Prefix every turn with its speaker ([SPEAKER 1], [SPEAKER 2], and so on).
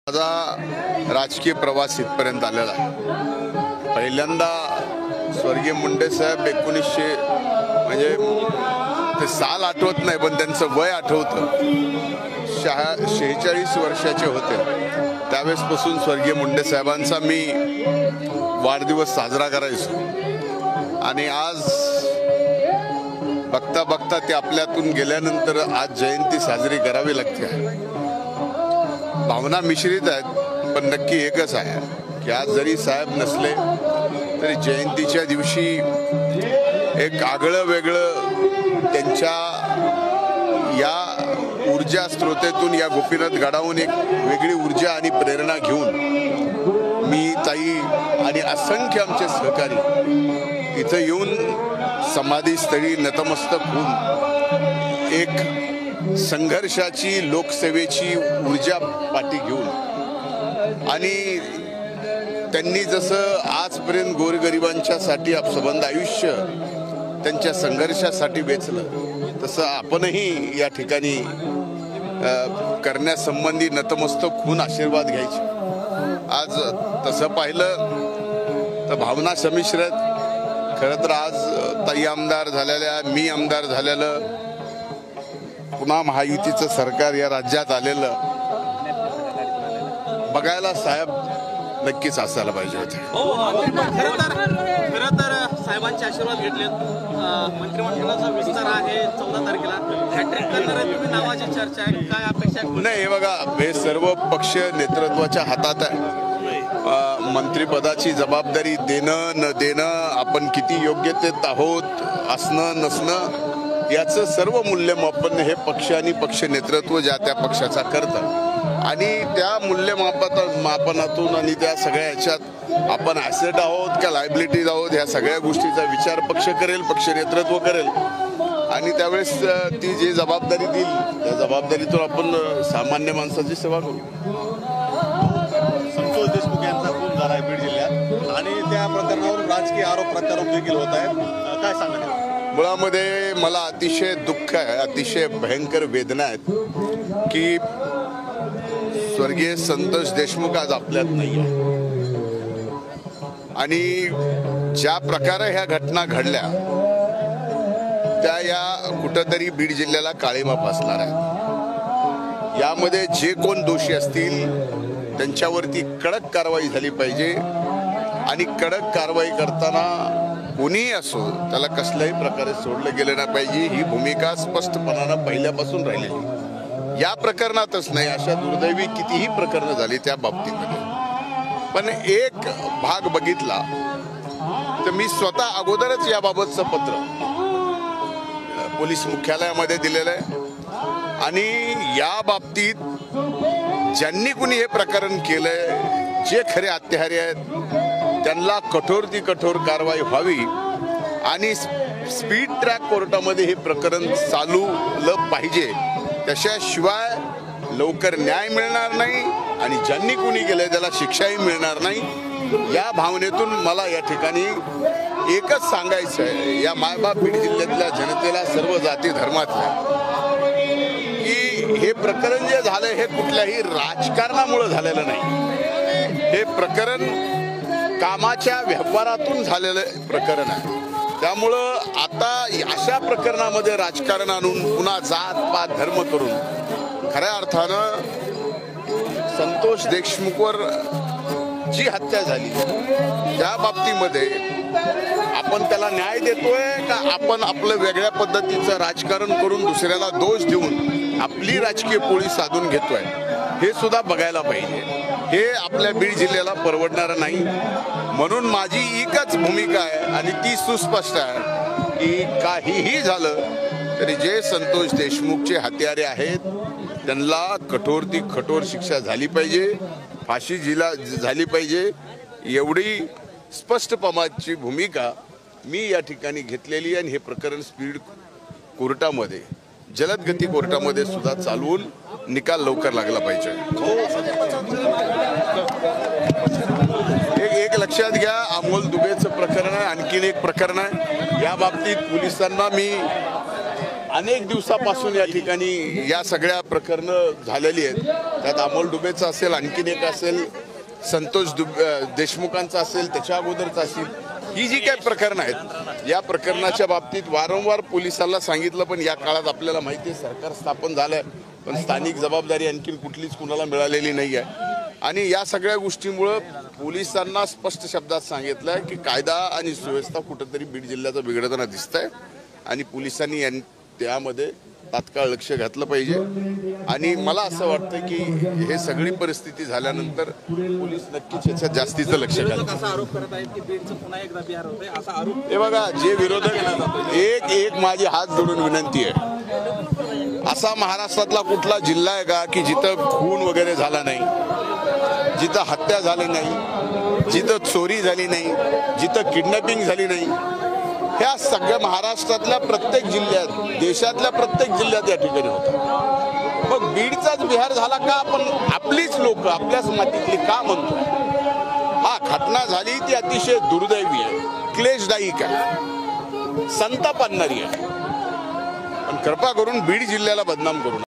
[SPEAKER 1] माझा राजकीय प्रवास इथपर्यंत आलेला आहे। पहिल्यांदा स्वर्गीय मुंडे साहेब 1900 म्हणजे ते साल आठवत नाही पण त्यांचं वय आठवतं। 46 वर्षाचे होते त्यावेळेसपासून स्वर्गीय मुंडे साहेबांचा मी वाढदिवस साजरा करायचो आणि आज बघता बघता ते आपल्यातून गेल्यानंतर आज जयंती साजरी करावी लागते। भावना मिश्रित आहेत पण नक्की एकच आहे की आज जरी साहेब नसले तरी जयंतीच्या दिवशी एक आगळं वेगळं त्यांच्या या ऊर्जा स्रोतातून या गोपीनाथ गडावून एक वेगळी ऊर्जा आणि प्रेरणा घेऊन मी ताई आणि असंख्य आमचे सहकारी इथं येऊन समाधीस्थळी नतमस्तक होऊन एक संघर्षाची लोकसेवेची ऊर्जा पाठी घेऊन आणि त्यांनी जसं आजपर्यंत गोरगरिबांच्यासाठी आपसबंद आयुष्य त्यांच्या संघर्षासाठी वेचलं तसं आपणही या ठिकाणी करण्यासंबंधी नतमस्तक होऊन आशीर्वाद घ्यायचे। आज तसं पाहिलं तर भावना संमिश्र आहेत। खरं तर आज ताई आमदार झालेल्या मी आमदार झालेलं पुन्हा महायुतीचं सरकार या राज्यात आलेलं बघायला साहेब नक्कीच असायला पाहिजे होते।
[SPEAKER 2] खरं तर साहेबांचे आशीर्वाद घेतले। मंत्रिमंडळाचा विस्तार आहे 14 तारखेला हॅट्रिक करणाऱ्या तुम्ही नावाची चर्चा आहे, काय अपेक्षा
[SPEAKER 1] नाही? हे बघा, हे सर्व पक्ष नेतृत्वाच्या हातात आहे। मंत्रिपदाची जबाबदारी देणं न देणं, आपण किती योग्यतेत आहोत असणं नसणं याचं सर्व मूल्यमापन हे पक्ष आणि पक्ष नेतृत्व ज्या त्या पक्षाचा करतं आणि त्या मूल्यमापनातून आणि त्या सगळ्या ह्याच्यात आपण ॲसेट आहोत का लायबिलिटीज आहोत ह्या सगळ्या गोष्टीचा विचार पक्ष करेल, पक्ष नेतृत्व करेल आणि त्यावेळेस ती जी जबाबदारी देईल त्या जबाबदारीतून आपण सामान्य माणसाची सेवा करू।
[SPEAKER 3] संतोष देशमुख यांचा खून झाला आहे बीड जिल्ह्यात आणि त्या प्रकरणावर राजकीय आरोप प्रत्यारोप देखील होत आहेत, काय सांगणार?
[SPEAKER 1] मुळामध्ये मला अतिशय दुःख आहे, अतिशय भयंकर वेदना आहेत की स्वर्गीय संतोष देशमुख आज आपल्यात नाही आहे आणि ज्या प्रकारे ह्या घटना घडल्या त्या या कुठंतरी बीड जिल्ह्याला काळीमा फासणार आहेत। यामध्ये जे कोण दोषी असतील त्यांच्यावरती कडक कारवाई झाली पाहिजे आणि कडक कारवाई करताना कोणीही असो त्याला कसल्याही प्रकारे सोडलं गेलं नाही पाहिजे ही भूमिका स्पष्टपणानं पहिल्यापासून राहिलेली। या प्रकरणातच नाही, अशा दुर्दैवी कितीही प्रकरणं झाली त्या बाबतीमध्ये पण एक भाग बघितला तर मी स्वतः अगोदरच याबाबतचं पत्र पोलीस मुख्यालयामध्ये दिलेलं आहे आणि या बाबतीत ज्यांनी कुणी हे प्रकरण केलंय जे खरे हत्यारे आहेत त्यांना कठोर ती कठोर कारवाई व्हावी आणि स्पीड ट्रॅक कोर्टामध्ये हे प्रकरण चालवलं पाहिजे, त्याशिवाय लवकर न्याय मिळणार नाही आणि ज्यांनी कुणी केलंय त्याला शिक्षाही मिळणार नाही। या भावनेतून मला या ठिकाणी एकच सांगायचं आहे या मायबाप बीड जिल्ह्यातल्या जनतेला, सर्व जाती धर्मातल्या, की हे प्रकरण जे झालंय हे कुठल्याही राजकारणामुळे झालेलं नाही। हे प्रकरण कामाच्या व्यवहारातून झालेलं प्रकरण आहे। त्यामुळं आता अशा प्रकरणामध्ये राजकारण आणून पुन्हा जात पात धर्म करून खऱ्या अर्थानं संतोष देशमुखवर जी हत्या झाली त्या बाबतीमध्ये आपण त्याला न्याय देतोय का आपण आपलं वेगळ्या पद्धतीचं राजकारण करून दुसऱ्याला दोष देऊन आपली राजकीय पोळी साधून घेतोय हे सुद्धा बघायला पाहिजे। हे आपल्या बीड जिल्ह्याला परवडणारं नाही। म्हणून माझी एकच भूमिका आहे आणि ती सुस्पष्ट आहे की काहीही झालं तरी जे संतोष देशमुखचे हत्यारे आहेत त्यांना कठोर ती कठोर शिक्षा झाली पाहिजे, फाशी झाली पाहिजे, एवढी स्पष्टपणाची भूमिका मी या ठिकाणी घेतलेली आणि हे प्रकरण स्पीड कोर्टामध्ये जलदगती कोर्टामध्ये सुद्धा चालवून निकाल लवकर लागला पाहिजे। एक लक्षात घ्या, अमोल दुबेचं प्रकरण आहे, आणखीन एक प्रकरण आहे। या बाबतीत पोलिसांना मी अनेक दिवसापासून या ठिकाणी या सगळ्या प्रकरणं झालेली आहेत. त्यात अमोल डुबेचं असेल, आणखीन एक असेल, संतोष देशमुखांचं असेल, त्याच्या अगोदरचं असेल. ही जी काही प्रकरणं आहेत, या प्रकरणाच्या बाबतीत वारंवार पोलिसांना सांगितलं, पण या काळात आपल्याला माहिती आहे सरकार स्थापन झालंय, पण स्थानिक जबाबदारी आणखीन कुठलीच कुणाला मिळालेली नाही आहे. आणि या सगळ्या गोष्टीमुळं पोलिसांना स्पष्ट शब्दात सांगितलंय की कायदा आणि सुव्यवस्था कुठंतरी बीड जिल्ह्याचा बिघडताना दिसतंय आणि पोलिसांनी त्यामध्ये तात्काळ लक्ष घातलं पाहिजे. आणि मला असं वाटतं की हे सगळी परिस्थिती झाल्यानंतर पोलीस नक्कीच याच्यात जास्तीचं लक्ष घालतात.
[SPEAKER 2] असा आरोप करत आहेत की बीडचं पुन्हा एकदा बिहार होतंय असा आरोप.
[SPEAKER 1] हे बघा, जे विरोधक एक माझी हात जोडून विनंती आहे, असा महाराष्ट्रातला कुठला जिल्हा आहे का की जिथं खून वगैरे झाला नाही, जिथं हत्या झाली नाही, जिथं चोरी झाली नाही, जिथं किडनॅपिंग झाली नाही? ह्या सगळ्या महाराष्ट्रातल्या प्रत्येक जिल्ह्यात, देशातल्या प्रत्येक जिल्ह्यात या ठिकाणी होतं. मग बीडचाच बिहार झाला का? आपण आपलीच लोक आपल्याच मातीतली का म्हणतो? हा घटना झाली ती अतिशय दुर्दैवी आहे, क्लेशदायक आहे, संताप आणणारी आहे. पण कृपा करून बीड जिल्ह्याला बदनाम करू नका.